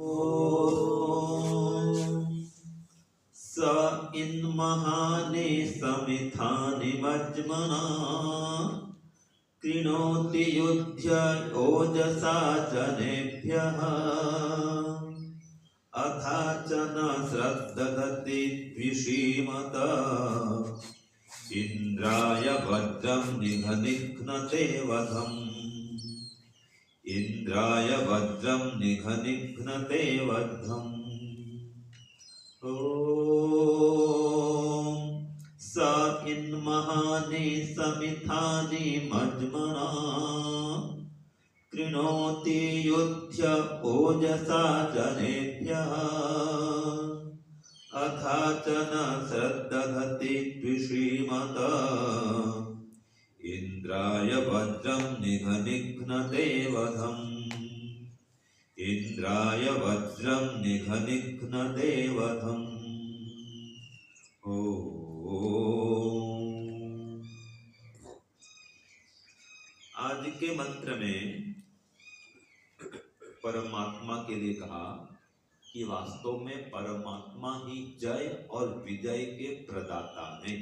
ॐ स इन्महानि समिथानि मज्मना कृणोति युध्य ओजसा जनेभ्यः अथा च न श्रद्दधति द्विषीमत इन्द्राय वज्रं निघनिघ्नते वधम् इन्द्राय वज्रं निघनिघ्नते वधम् ॐ स इन्महानि समिथानि मज्मना कृणोति युध्य ओजसा जनेभ्यः अथा च न श्रद्दधति द्विषीमत इन्द्राय वज्रं निघनिघ्नते वधम् इन्द्राय वज्रं निघनिघ्नते वधम् ओम। आज के मंत्र में परमात्मा के लिए कहा कि वास्तव में परमात्मा ही जय और विजय के प्रदाता हैं।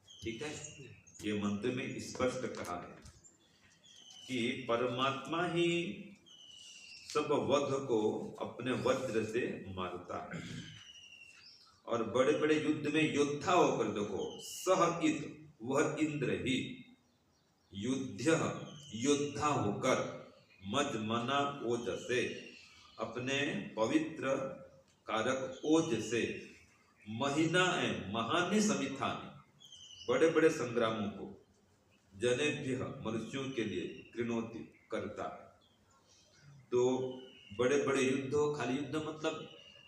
ठीक है, ये मंत्र में स्पष्ट कहा है कि परमात्मा ही सब वध को अपने वज्र से मारता है। और बड़े बड़े युद्ध में योद्धा होकर देखो, सह इत वह इंद्र ही युद्ध योद्धा होकर मज मना ओज से अपने पवित्र कारक ओज से महीना महानि समिथानि बड़े बड़े संग्रामों को जनेभ्य मनुष्यों के लिए कृणोति करता है। तो बड़े बड़े युद्ध हो, खाली युद्ध मतलब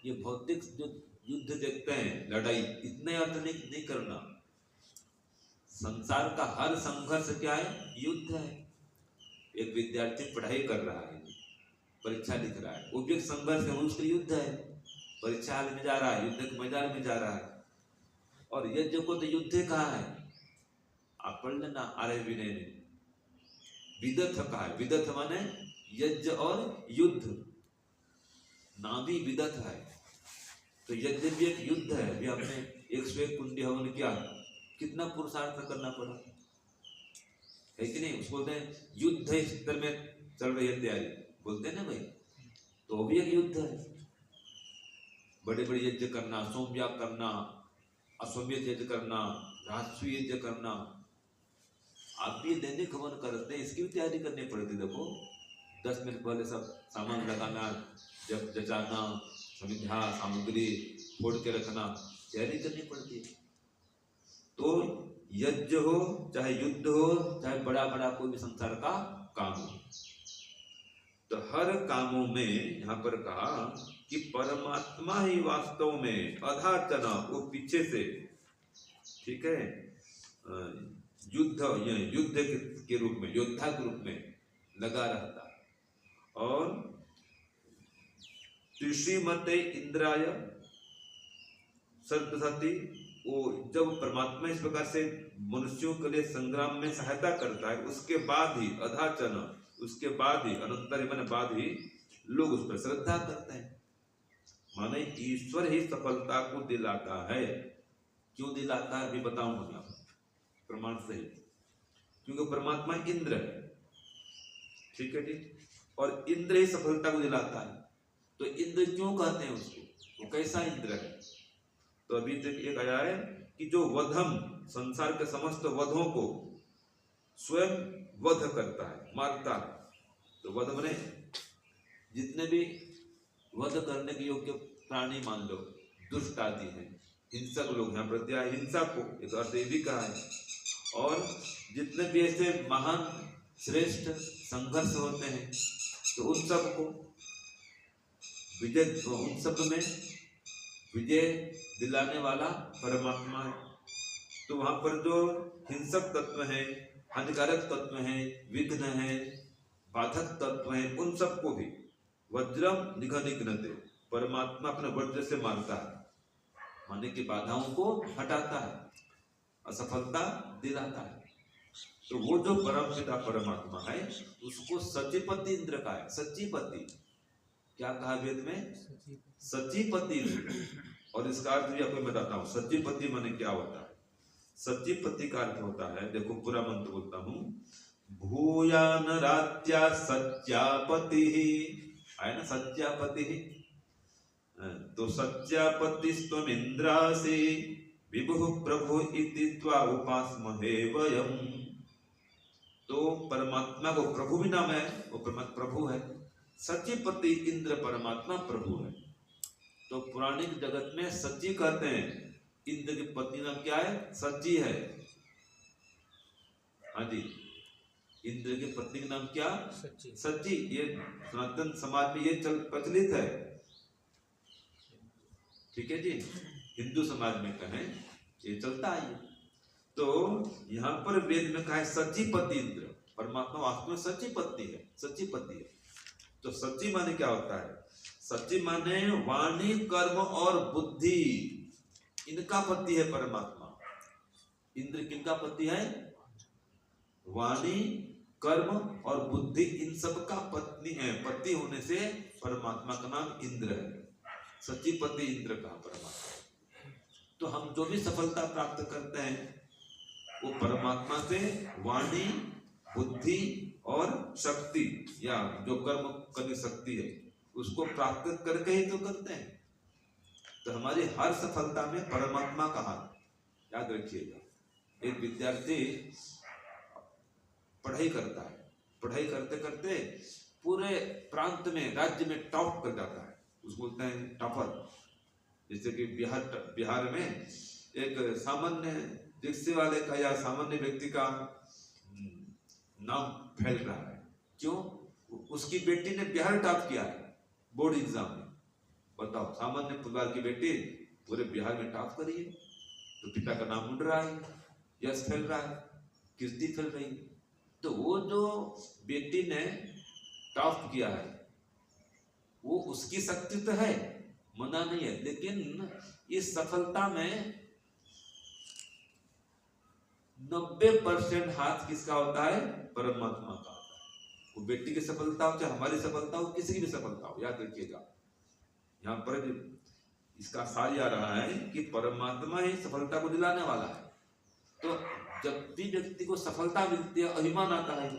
ये भौतिक जो युद्ध देखते हैं, लड़ाई, इतने अर्थ नहीं करना। संसार का हर संघर्ष क्या है? युद्ध है। एक विद्यार्थी पढ़ाई कर रहा है, परीक्षा लिख रहा है, वो भी एक संघर्ष है, उसका युद्ध है। परीक्षा हाल में जा रहा है, युद्ध के मैदान में जा रहा है। और यज्ञ को तो युद्ध कहा है। आप पढ़ लेना आर्य विनय ने, विदथ कहा है। विदथ माने यज्ञ और युद्ध, नाम भी विदथ है। तो यज्ञ भी एक युद्ध है। अभी आपने 101 कुंडी हवन किया, कितना पुरुषार्थ करना पड़ा है कि नहीं? उसको बोलते हैं युद्ध स्तर में चल रही है तैयारी, बोलते हैं ना भाई। तो भी एक युद्ध है। बड़े बड़े यज्ञ करना, सोमयाग करना, अश्वमेध यज्ञ करना, राजस्व यज्ञ करना। आप भी दैनिक हवन करते हैं, इसकी भी तैयारी करनी पड़ती। देखो 10 मिनट पहले सब सामान लगाना, जब जचाना, संविधा सामग्री फोड़ के रखना, तैयारी करनी पड़ती है। तो यज्ञ हो चाहे युद्ध हो चाहे बड़ा बड़ा कोई भी संसार का काम हो, तो हर कामों में यहाँ पर कहा कि परमात्मा ही वास्तव में अधाचना, वो पीछे से, ठीक है, युद्ध के रूप में, योद्धा के रूप में लगा रहता है। और त्रिशीमते इंद्राय सरस्वती, वो जब परमात्मा इस प्रकार से मनुष्यों के लिए संग्राम में सहायता करता है, उसके बाद ही अधाचन, उसके बाद ही अनंतर माने बाद ही लोग उस पर श्रद्धा करते हैं। माने ईश्वर ही सफलता को दिलाता है। क्यों दिलाता है अभी बताऊंगा मैं आपको प्रमाण से। क्योंकि परमात्मा इंद्र है, ठीक है जी, और इंद्र ही सफलता को दिलाता है। तो इंद्र क्यों कहते हैं उसको? वो कैसा इंद्र है? तो अभी तक एक आया है कि जो वधम, संसार के समस्त वधों को स्वयं वध करता है, मारता है। तो वध माने जितने भी वध करने के योग्य प्राणी मान लो, दुष्ट आदि हैं, हिंसक लोग, यहाँ प्रत्याय हिंसा को एक अर्थ ये भी कहा है। और जितने भी ऐसे महान श्रेष्ठ संघर्ष होते हैं, तो उन सब को विजय, उन सब में विजय दिलाने वाला परमात्मा है। तो वहां पर जो हिंसक तत्व है, हानिकारक तत्व है, विघ्न है, बाधक तत्व है, उन सबको भी वज्रम निघनिघ्नते, परमात्मा अपने वज्र से मारता है, माने की बाधाओं को हटाता है, असफलता दिलाता है। तो वो जो परम पिता परमात्मा है, उसको सचिपति इंद्र का है। सचिपति क्या कहा वेद में? सचीपति। और इसका अर्थ भी आपको बताता हूँ। सचीपति माने क्या होता है? सचीपति का अर्थ होता है, देखो पूरा मंत्र बोलता हूँ, भूयान रात्या सत्यापति, है ना सत्यापति। तो सत्यापति स्वम इंद्रासी विभु प्रभु इति त्वा उपासमहे वयम। तो परमात्मा को प्रभु भी नाम है, वो प्रभु है। सचीपति इंद्र परमात्मा प्रभु है। तो पुराणिक जगत में सची कहते हैं, इंद्र की पत्नी नाम क्या है? सची है। हाँ जी, इंद्र की पत्नी का नाम क्या? सची। ये सनातन समाज में ये प्रचलित है, ठीक है जी। हिंदू समाज में कहें ये चलता है। तो यहाँ पर वेद में कहा है सचीपति इंद्र, परमात्मा वास्तव में सचीपति है, सचीपति है। तो सची माने क्या होता है? सची माने वाणी कर्म और बुद्धि, इनका पति है परमात्मा। इंद्र किनका पति है? वाणी कर्म और बुद्धि, इन सब का पत्नी है। पति होने से परमात्मा का नाम इंद्र है, सचीपति इंद्र का परमात्मा। तो हम जो भी सफलता प्राप्त करते हैं वो परमात्मा से वाणी बुद्धि और शक्ति, या जो कर्म करने शक्ति है उसको प्राप्त करके ही तो करते हैं। तो हमारी हर सफलता में परमात्मा का हाथ, याद रखिएगा। एक विद्यार्थी पढ़ाई करता है, पढ़ाई करते करते पूरे प्रांत में राज्य में टॉप कर जाता है, उसको बोलते हैं टॉपर। जैसे कि बिहार में एक सामान्य रिक्शे वाले का या सामान्य व्यक्ति का नाम फैल रहा है, क्यों? उसकी बेटी ने बिहार टॉप किया है बोर्ड एग्जाम में। बताओ, सामान्य परिवार की बेटी पूरे बिहार में टॉप करी है, तो पिता का नाम उड़ रहा है, यश फैल रहा है, कीर्ति फैल रही है। तो वो जो बेटी ने टॉप किया है वो उसकी शक्ति तो है, मना नहीं है, लेकिन इस सफलता में 90% हाथ किसका होता है? परमात्मा का होता है। वो बेटी की सफलता हो चाहे हमारी सफलता हो, किसी की भी सफलता हो, याद रखिएगा। यहाँ पर इसका सार आ रहा है कि परमात्मा ही सफलता को दिलाने वाला है। तो जब भी व्यक्ति को सफलता मिलती है अभिमान आता है,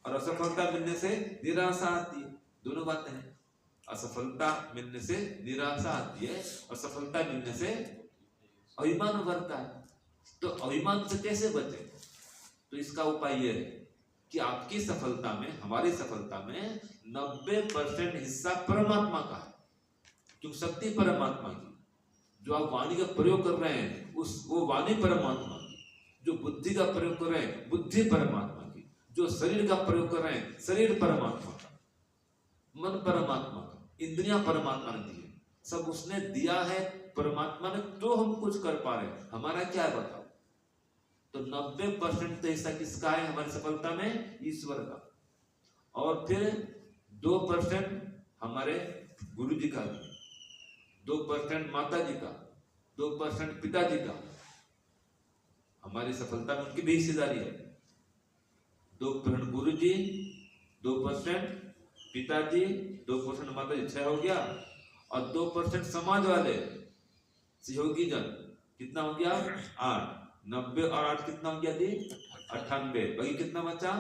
और असफलता मिलने से निराशा आती है। दोनों बातें हैं, असफलता मिलने से निराशा आती है और सफलता मिलने से अभिमान उभरता है। तो अभिमान से कैसे बचे? तो इसका उपाय यह है कि आपकी सफलता में, हमारी सफलता में 90% हिस्सा परमात्मा का है, क्योंकि शक्ति परमात्मा की। जो आप वाणी का प्रयोग कर रहे हैं वो वाणी परमात्मा की, जो बुद्धि का प्रयोग कर रहे हैं बुद्धि परमात्मा की, जो शरीर का प्रयोग कर रहे हैं शरीर परमात्मा का, मन परमात्मा का, इंद्रियां परमात्मा ने दी है, सब उसने दिया है परमात्मा ने, तो हम कुछ कर पा रहे हैं। हमारा क्या है बताओ? तो 90% तो हिस्सा किसका है हमारी सफलता में? ईश्वर का। और फिर 2% हमारे गुरु जी का, 2% माता जी का, 2% पिताजी का। हमारी सफलता में उनकी भी हिस्सेदारी है। 2% गुरु जी, 2% पिताजी, 2% माता जी, 6 हो गया। और 2% समाज वाले सहयोगी जन, कितना हो गया? 8। 90 और 8 कितना हो गया दी? 98। बाकी कितना बचा?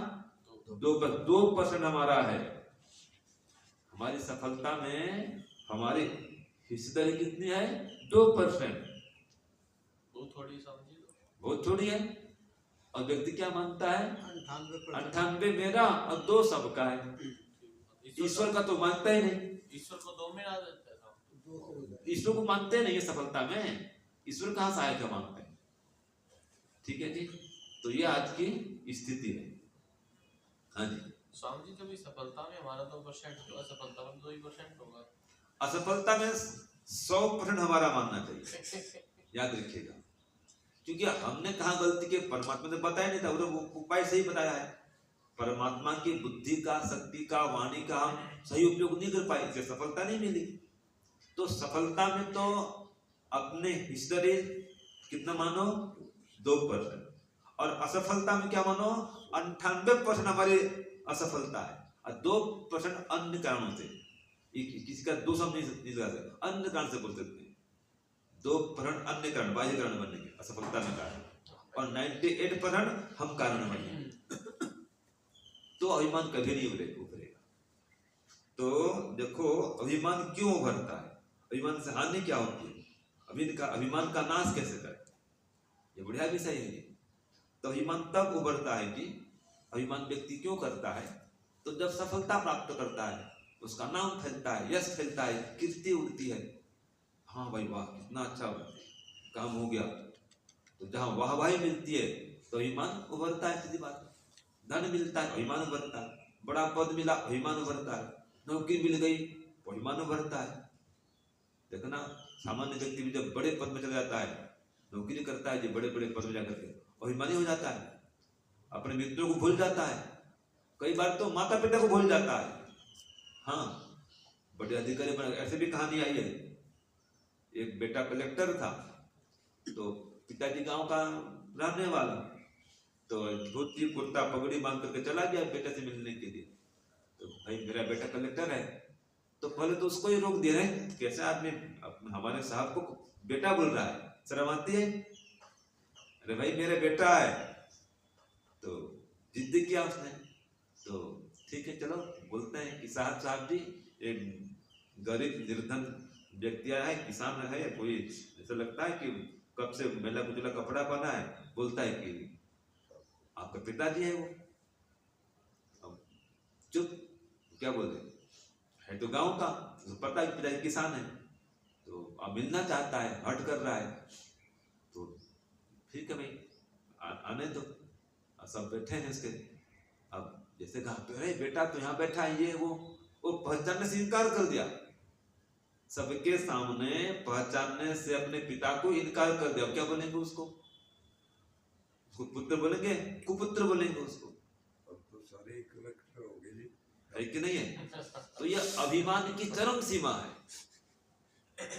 2% हमारा है। हमारी सफलता में हमारी हिस्सेदारी कितनी है? 2%। बहुत थोड़ी है। और व्यक्ति क्या मानता है? 98 मेरा और 2 सबका है। ईश्वर का तो मानता ही नहीं। ईश्वर को 2 में आ जाता है। ईश्वर को मानते नहीं है सफलता में। ईश्वर कहाँ सहायता मांगते हैं? ठीक है जी। तो ये आज की स्थिति है। हाँ जी स्वामी जी, जब इस सफलता में हमारा 2% होगा, असफलता में 2% होगा। असफलता में 100% हमारा मानना चाहिए, याद रखिएगा। क्योंकि हमने कहा गलती के, परमात्मा ने बताया नहीं था, वो उपाय सही बताया है। परमात्मा की बुद्धि का, शक्ति का, वाणी का हम सही उपयोग नहीं कर पाए, इससे सफलता नहीं मिली। तो सफलता में तो अपने हिस्सेदारी कितना मानो? 2%। और असफलता में क्या मानो? 98% हमारी असफलता है और 2% अन्य कारणों से। किसी का दोष हम नहीं लगा सकते, अन्य कारण से बोल सकते हैं। 2% अन्य कारण, बाह्य कारण बनेंगे असफलता में कारण, और 98% हम कारण बनेंगे। तो अभिमान कभी नहीं उभरेगा। तो देखो अभिमान क्यों उभरता है, अभिमान से हानि क्या होती है, अभिमान का नाश कैसे करें, ये बढ़िया विषय है। तो अभिमान तब उभरता है कि अभिमान व्यक्ति क्यों करता है, तो जब सफलता प्राप्त करता है, उसका नाम फैलता है, यश फैलता है, कीर्ति उड़ती है, हाँ भाई वाह कितना अच्छा काम हो गया, तो जहाँ वाहवाही मिलती है तो अभिमान उभरता है, सीधी बात। धन मिलता है अभिमान उभरता है, बड़ा पद मिला अभिमान उभरता है, नौकरी मिल गई अभिमान उभरता है। देखना सामान्य व्यक्ति भी जब बड़े पद में चला जाता है, नौकरी करता है, जो बड़े बड़े पद में जाकर के अभिमानी हो जाता है, अपने मित्रों को भूल जाता है, कई बार तो माता पिता को भूल जाता है। हाँ बड़े अधिकारी बने, ऐसे भी कहानी आई है। एक बेटा कलेक्टर था, तो पिताजी गांव का रहने वाला, तो धोती कुर्ता पगड़ी बांध करके चला गया बेटे से मिलने के लिए। तो भाई मेरा बेटा कलेक्टर है, तो पहले तो उसको ही रोक दे रहे, कैसे आदमी हमारे साहब को बेटा बोल रहा है, शर्म आती है। अरे भाई मेरा बेटा है, तो जिद किया उसने, तो ठीक है चलो बोलते हैं कि साहब जी एक गरीब निर्धन व्यक्ति आया है, किसान है, कोई ऐसा लगता है कि कब से मेला कुचला कपड़ा पहना है, बोलता है कि आपका पिताजी है वो। अब चुप, क्या बोलते है, तो गांव का तो पता है पिताजी किसान है, तो अब मिलना चाहता है, हट कर रहा है, तो ठीक है भाई आने दो। सब बैठे हैं इसके, अब जैसे कहा अरे बेटा तो यहाँ बैठा है, ये वो पहचानने से इनकार कर दिया, सबके सामने पहचानने से अपने पिता को इनकार कर दिया। क्या बोलेंगे उसको पुत्र बोलेंगे, कुपुत्र बोलेंगे उसको। अब तो सारे कलेक्टर हो गए जी, है कि नहीं है। तो यह अभिमान की चरम सीमा है,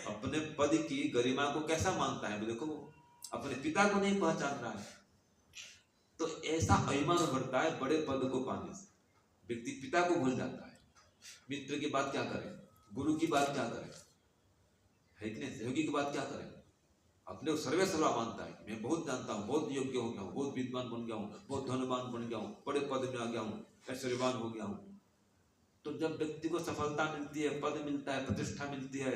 अपने पद की गरिमा को कैसा मानता है, देखो अपने पिता को नहीं पहचान रहा है। तो ऐसा अभिमान उभरता है बड़े पद को पाने से, व्यक्ति पिता को भूल जाता है, मित्र की बात क्या करें, गुरु की बात क्या करें, है कि नहीं, सहयोगी की बात क्या करें, अपने को सर्वे सर्वा मानता है, मैं बहुत जानता हूँ, बहुत योग्य हो गया हूँ, बहुत विद्वान बन गया हूँ, बहुत धनवान बन गया हूँ, बड़े पद में आ गया हूँ, ऐश्वर्यवान हो गया हूँ। तो जब व्यक्ति को सफलता मिलती है, पद मिलता है, प्रतिष्ठा मिलती है,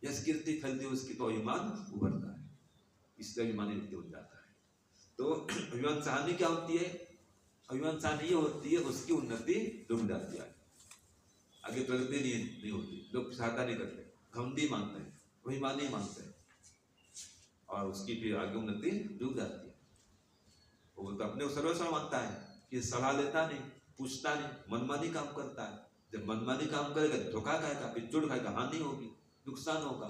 यश कीर्ति फैलती है उसकी, तो अभिमान उभरता है, इसलिए अभिमानी व्यक्ति हो जाता है। तो अभिमान से हानि क्या होती है, अभिमान से हानि ये होती है उसकी उन्नति रुक जाती है, आगे प्रगति नहीं होती, लोग सहायता नहीं करते, घमंडी मानते हैं, अभिमानी मानते हैं, और उसकी फिर आगे उन्नति रुक जाती है। वो तो अपने को सर्वस्व मानता है कि सलाह लेता नहीं, पूछता नहीं, मनमानी काम करता है। जब मनमानी काम करेगा तो धोखा खाएगा, फिर चोट खाएगा, हानि होगी, नुकसान होगा,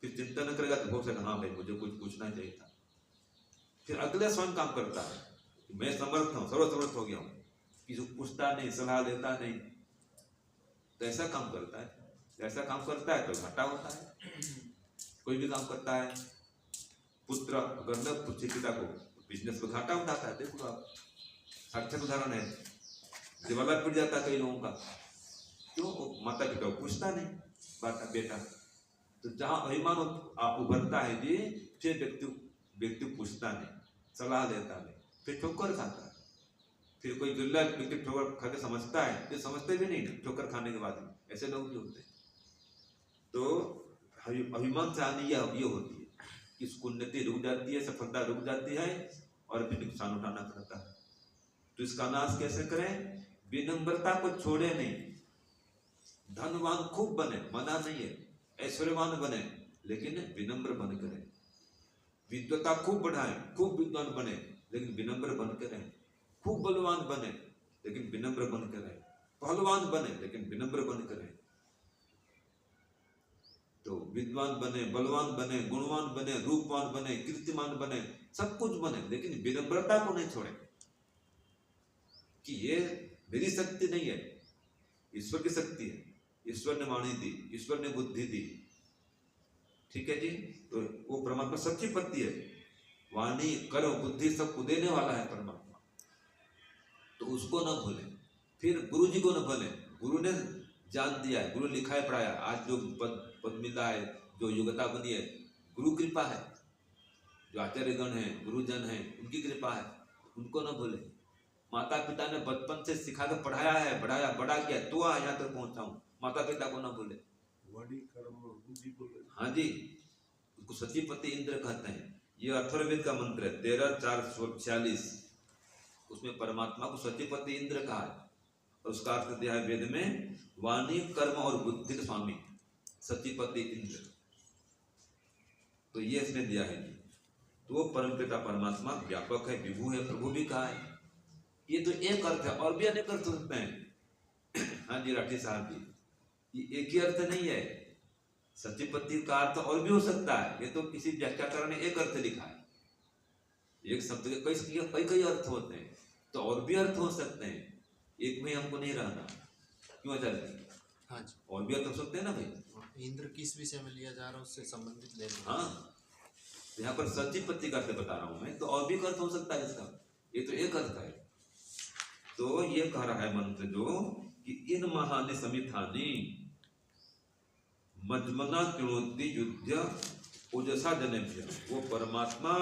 फिर चिंता न करेगा तो हो सकता हाँ भाई मुझे कुछ पूछना चाहिए था, फिर अगले स्वयं काम करता है, मैं समर्थ हूँ, सर्वसमर्थ हो गया हूँ, किसी को पूछता नहीं, सलाह लेता नहीं, तो ऐसा काम करता है। ऐसा काम करता है तो घाटा होता है। कोई भी काम करता है, पुत्र अगर न पूछे पिता को, बिजनेस में घाटा उठाता है। देखो आप साक्षात उदाहरण है, दिवाला पिट जाता है कई लोगों का, क्यों, माता पिता को पूछता नहीं बेटा। तो जहाँ अभिमान उभरता है जी, फिर व्यक्ति पूछता नहीं, सलाह लेता नहीं, फिर ठोकर खाता है। फिर कोई गिल्ला व्यक्ति ठोकर खा के समझता है, फिर समझते भी नहीं ठोकर खाने के बाद, ऐसे लोग भी होते हैं। तो अभिमान से हानि ये होती है कि इसकी उन्नति रुक जाती है, सफलता रुक जाती है, और फिर नुकसान उठाना पड़ता है। तो इसका नाश कैसे करें, विनम्रता को छोड़े नहीं, धनवान खूब बने, मना नहीं है, ऐश्वर्यवान बने, लेकिन विनम्र बन करें, विद्वता खूब बढ़ाएं, खूब विद्वान बने, लेकिन विनम्र बन कर रहें, खूब बलवान बने लेकिन विनम्र बन कर रहें, पहलवान बने लेकिन विनम्र बन कर रहें। तो विद्वान बने, बलवान बने, गुणवान बने, रूपवान बने, कीर्तिमान बने, सब कुछ बने, लेकिन विनम्रता को नहीं छोड़े कि ये मेरी शक्ति नहीं है, ईश्वर की शक्ति है, ईश्वर ने वाणी दी, ईश्वर ने बुद्धि दी, ठीक है जी। तो वो परमात्मा सच्ची पत्ती है, वाणी कर्म बुद्धि सबको देने वाला है परमात्मा, तो उसको ना भूलें। फिर गुरु जी को न भूलें, गुरु ने जान दिया है, गुरु लिखा है पढ़ाया, आज जो पद मिला है, जो योग्यता बनी है, गुरु कृपा है। जो आचार्यगण हैं, गुरुजन हैं, उनकी कृपा है, उनको न भूले। माता पिता ने बचपन से सिखा कर पढ़ाया है, बढ़ाया, बड़ा किया, तो यहाँ तक पहुंचा हूँ। माता पिता को न भूले। वाणी कर्म बुद्धि बोले। हाँ जी, उसको सचिपति इंद्र कहते हैं। ये अथर्ववेद का मंत्र है 13:446। उसमें परमात्मा को सचिपति इंद्र कहा है, और उसका अर्थ दिया है वेद में, वाणी कर्म और बुद्धि के स्वामी सचिपति इंद्र। तो ये इसने दिया है। तो वो परमपिता परमात्मा व्यापक है, विभु है, प्रभु भी कहा है। ये तो एक अर्थ है, और भी अनेक अर्थ हो सकते हैं। हाँ जी राठी साहब जी, ये एक ही अर्थ नहीं है। सचिपति का अर्थ और भी हो सकता है। ये तो किसी व्याख्याकार ने एक अर्थ लिखा है। एक शब्द के कई कई अर्थ होते हैं, तो और भी अर्थ हो सकते हैं। एक में हमको नहीं रहना। क्यों आचार्य जी? हाँ जी, और भी अर्थ हो सकते हैं ना भाई। इंद्र किस विषय में लिया जा रहा है उससे संबंधित ले लो। हाँ, यहाँ पर सचिपति का अर्थ बता रहा हूं मैं, तो और भी अर्थ हो सकता है इसका। ये तो एक अर्थ है। तो ये कह रहा है मंत्र जो कि इन महानि समिथानि मजमना किणोति युद्ध ओजसा जनेभ्य। वो परमात्मा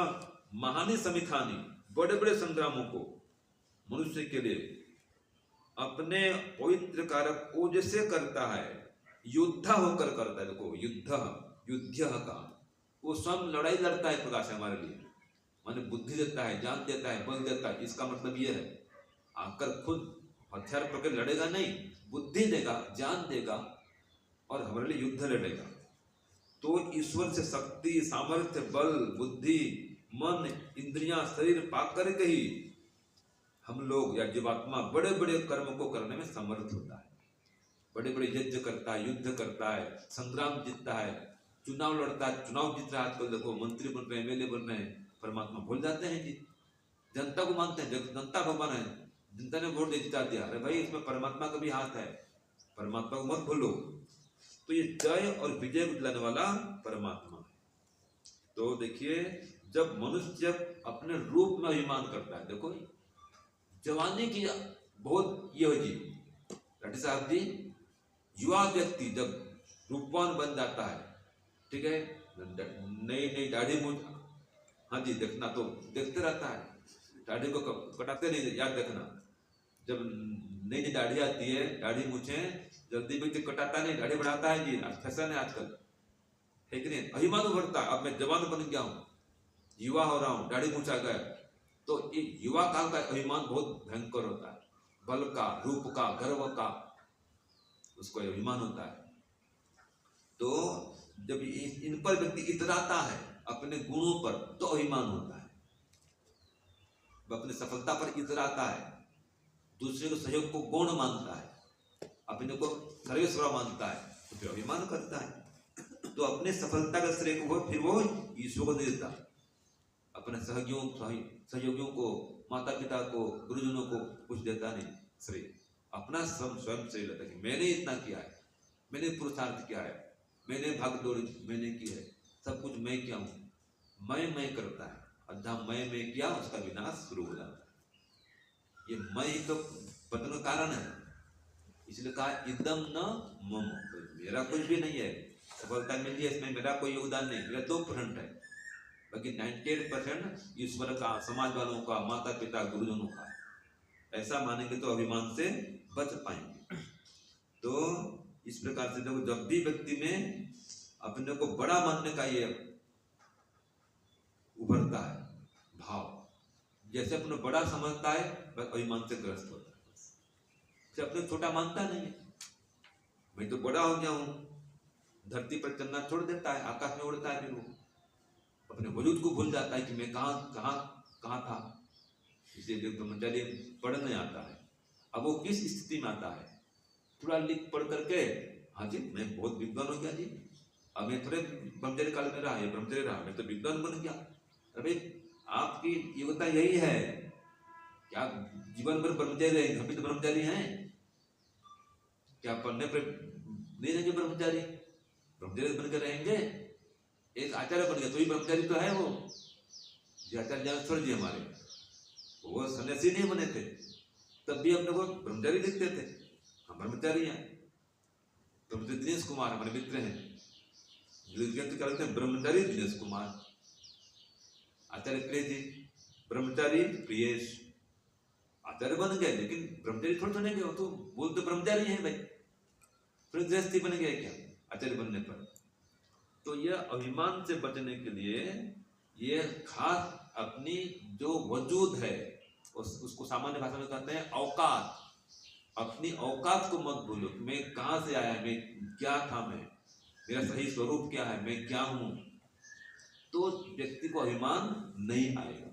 महानि समिथानि, बड़े बड़े संग्रामों को मनुष्य के लिए अपने पवित्र कारक ओज से करता है, योद्धा होकर करता है। देखो युद्ध का वो स्वयं लड़ाई लड़ता है प्रकाश हमारे लिए, माने बुद्धि देता है, जान देता है, बल देता है। इसका मतलब ये है, आकर खुद हथियार पकड़ लड़ेगा नहीं, बुद्धि देगा, जान देगा और हमारे लिए युद्ध लड़ेगा। तो ईश्वर से शक्ति, सामर्थ्य, बल, बुद्धि, मन, इंद्रियां, शरीर पाकर के ही हम लोग या जीवात्मा बड़े बड़े कर्म को करने में समर्थ होता है। बड़े बड़े यज्ञ करता है, युद्ध करता है, संग्राम जीतता है, चुनाव लड़ता है, चुनाव जीत रहा है। आजकल देखो मंत्री बन रहे हैं, एमएलए बन रहे हैं, परमात्मा भूल जाते हैं जी। जनता को मानते हैं, जनता भगवान है, जनता ने वोट दे जिता दिया। अरे भाई, इसमें परमात्मा का भी हाथ है, परमात्मा को मत भूलो। तो ये जय और विजय को दिलाने वाला परमात्मा है। तो देखिए, जब मनुष्य अपने रूप में अभिमान करता है, देखो जवानी की बहुत ये हो जी राठी साहब जी, युवा व्यक्ति जब रूपवान बन जाता है, ठीक है, नई नई दाढ़ी मूछ, हाँ जी देखना तो देखते रहता है, दाढ़ी को कटाते नहीं, याद देखना। जब नई नई दाढ़ी आती है, दाढ़ी मूछे जल्दी व्यक्ति कटाता नहीं, दाढ़ी बढ़ाता है जी, फैशन है आजकल, है कि नहीं? अभिमान उभरता, अब मैं जवान बन गया हूँ, युवा हो रहा हूँ, दाढ़ी मूछा गया। तो ये युवा काल का अभिमान बहुत भयंकर होता है, बल का, रूप का, गर्व का, उसको अभिमान होता है। तो जब इन पर व्यक्ति इतराता है अपने गुणों पर, तो अभिमान होता है। अपने सफलता पर इतराता है, दूसरे को सहयोग को गौण मानता है, अपने को सर्वेश्वर मानता है, तो फिर अभिमान करता है। तो अपने सफलता का श्रेय को फिर वो ईश्वर को दे देता, अपने सहयोगियों को, माता पिता को, गुरुजनों को कुछ देता नहीं श्रेय, अपना स्वयं श्रेय लेता कि मैंने इतना किया है, मैंने पुरुषार्थ किया है, मैंने भागदौड़ मैंने की है, सब कुछ मैं किया हूँ, मैं करता है। और जहाँ मैं किया, उसका विनाश शुरू हो जाता है। ये मैं ही तो पतन का कारण है, इसलिए कहा इदम न मम, मेरा कुछ भी नहीं है। सफलता मिल गई, इसमें मेरा कोई योगदान नहीं, मेरा 2% है, बाकी 98% ईश्वर का, समाज वालों का, माता पिता, गुरुजनों का। ऐसा मानेंगे तो अभिमान से बच पाएंगे। तो इस प्रकार से देखो, जब भी व्यक्ति में अपने को बड़ा मानने का ये उभरता है भाव, जैसे अपने बड़ा समझता है, बस अभिमान से ग्रस्त होता है। अपने छोटा मानता नहीं है, मैं तो बड़ा हो गया हूं, धरती पर चलना छोड़ देता है, आकाश में उड़ता है, फिर वो अपने वजूद को भूल जाता है कि मैं कहाँ था। इसलिए ब्रह्मचारी पढ़ने आता है, अब वो किस स्थिति में आता है, थोड़ा लिख पढ़ करके, हाँ जी मैं बहुत विद्वान हो गया जी, अब मैं थोड़े ब्रह्मचर्य काल में रहा, ये ब्रह्मचर्य रहा, मैं तो विद्वान बन गया। अरे आपकी योग्यता यही है कि आप जीवन भर ब्रह्मचारी रहेंगे, हम भी तो ब्रह्मचारी हैं, क्या पढ़ने पर नहीं रहेंगे ब्रह्मचारी? ब्रह्मचारी बनकर रहेंगे। एक आचार्य बन गया तो ही ब्रह्मचारी तो है वो। जी आचार्य ज्ञानेश्वर जी हमारे, वो सन्यासी नहीं बने थे, तब भी अपने को ब्रह्मचारी दिखते थे, हम ब्रह्मचारी हैं। तो मुझे दिनेश कुमार हमारे मित्र हैं, व्यक्ति क्या लगते हैं, ब्रह्मचारी दिनेश कुमार, आचार्य प्रिय जी, ब्रह्मचारी प्रियेश, आचार्य बन गए, लेकिन ब्रह्मचारी थोड़े बनेंगे, वो तो बोलते ब्रह्मचारी हैं भाई, फिर गृहस्थी बन गए क्या आचार्य बनने पर। तो यह अभिमान से बचने के लिए ये खास अपनी जो वजूद है उसको सामान्य भाषा में कहते हैं औकात, अपनी औकात को मत भूलो, मैं कहाँ से आया, मैं क्या था, मैं मेरा सही स्वरूप क्या है, मैं क्या हूँ। तो व्यक्ति को अभिमान नहीं आएगा,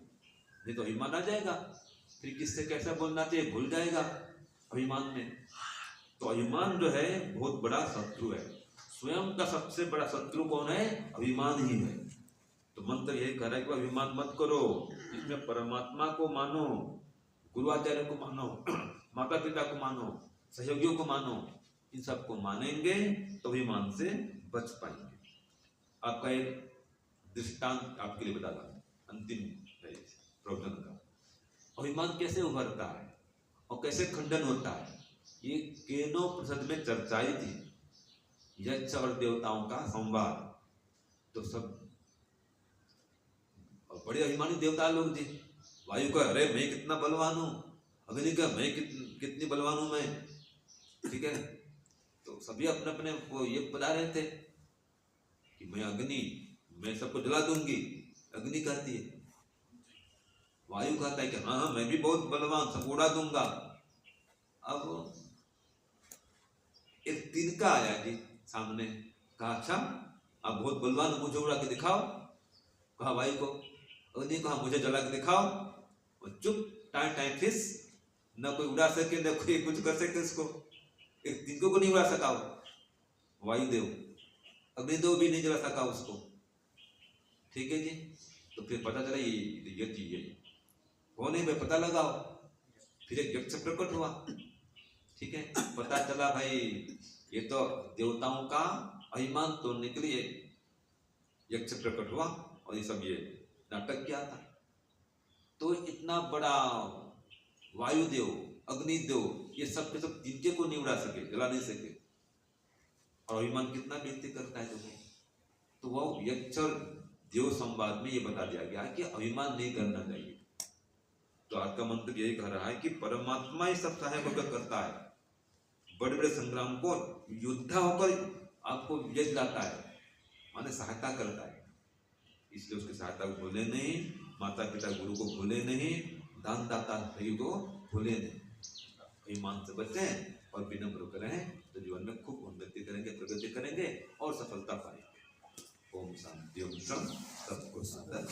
नहीं तो अभिमान आ जाएगा, फिर किससे कैसा बोलना चाहिए भूल जाएगा अभिमान में। तो अभिमान जो है बहुत बड़ा शत्रु है, स्वयं का सबसे बड़ा शत्रु कौन है, अभिमान ही है। तो मंत्र यही कह रहा है कि अभिमान मत करो, इसमें परमात्मा को मानो, गुरुआचार्य को मानो, माता पिता को मानो, सहयोगियों को मानो, इन सबको मानेंगे तो अभिमान से बच पाएंगे। आपका एक दृष्टांत आपके लिए बता रहा अंतिम प्रवचन का, अभिमान कैसे उभरता है और कैसे खंडन होता है, ये केनोपनिषद में चर्चाई थी, यक्ष और देवताओं का संवाद। तो सब और बड़े अभिमानी देवता लोग जी, वायु का अरे मैं कितना बलवान हूँ, अग्नि का मैं कितनी बलवान हूँ मैं, ठीक है। तो सभी अपने अपने वो ये बता रहे थे कि मैं अग्नि, मैं सबको जला दूंगी, अग्नि कहती है। वायु कहता है कि हाँ मैं भी बहुत बलवान, सब उड़ा दूंगा। अब एक तिनका आया जी सामने, कहा अच्छा आप बहुत बलवान, मुझे उड़ा के दिखाओ, कहा वायु को, अग्नि कहा मुझे जला के दिखाओ, और चुप टाइम टाइम फिस, न कोई उड़ा सके न कोई कुछ कर सके उसको, एक तिनको को नहीं उड़ा सका वायुदेव, अग्निदेव भी नहीं जला सका उसको, ठीक है जी। तो फिर पता चला ये चीज है कौन है भाई, पता लगाओ। फिर एक यक्ष प्रकट हुआ, ठीक है, पता चला भाई ये तो देवताओं का अभिमान तोड़ने के लिए यक्ष प्रकट हुआ और ये सब ये नाटक किया था। तो इतना बड़ा वायुदेव, अग्निदेव, ये सब के सब जिनके को नहीं उड़ा सके, जला नहीं सके, और अभिमान कितना व्यक्ति करता है तुम्हें। तो वह यक्ष और देव संवाद में ये बता दिया गया कि अभिमान नहीं करना चाहिए। तो आज का मंत्र यही कह रहा है कि परमात्मा ही सब सहायक होकर करता है, बड़े बड़े संग्राम को योद्धा होकर आपको विजय दिलाता है, माने सहायता करता है। इसलिए उसकी सहायता को भूले नहीं, माता पिता गुरु को भूले नहीं, दान दाता भाई को भूले नहीं। ईमान से बचें और विनम्र करें तो जीवन में खूब उन्नति करेंगे, प्रगति करेंगे और सफलता पाएंगे। ओम शांति, ओम शांति, सबको सादर।